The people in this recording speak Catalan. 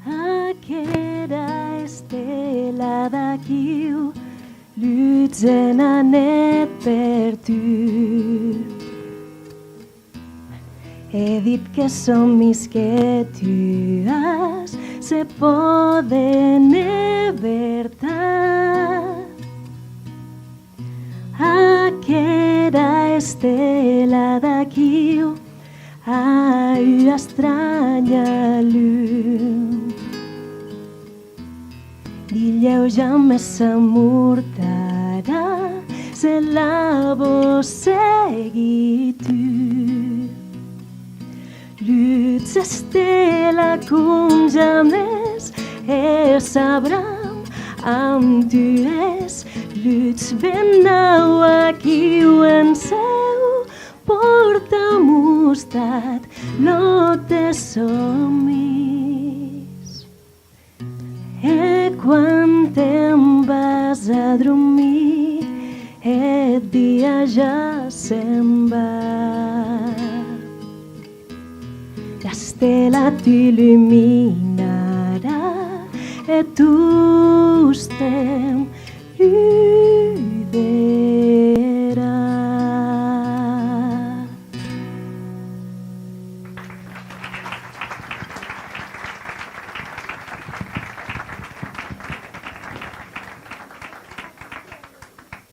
Aquesta estela d'aquí lluiten a net per tu. He dit que somnis que tu has se poden veritat. Aquesta estela d'aquí a una estranya llum. Dilleu ja més amortarà, se la vos segui tu. Lluits estela com ja més sabram amb tu és. Lluits ben nau aquí en seu, porta mostrat lo te somnis. Quan te'n vas a dormir, el dia ja se'n va. L'estela t'il·luminarà, tu estem lluïts.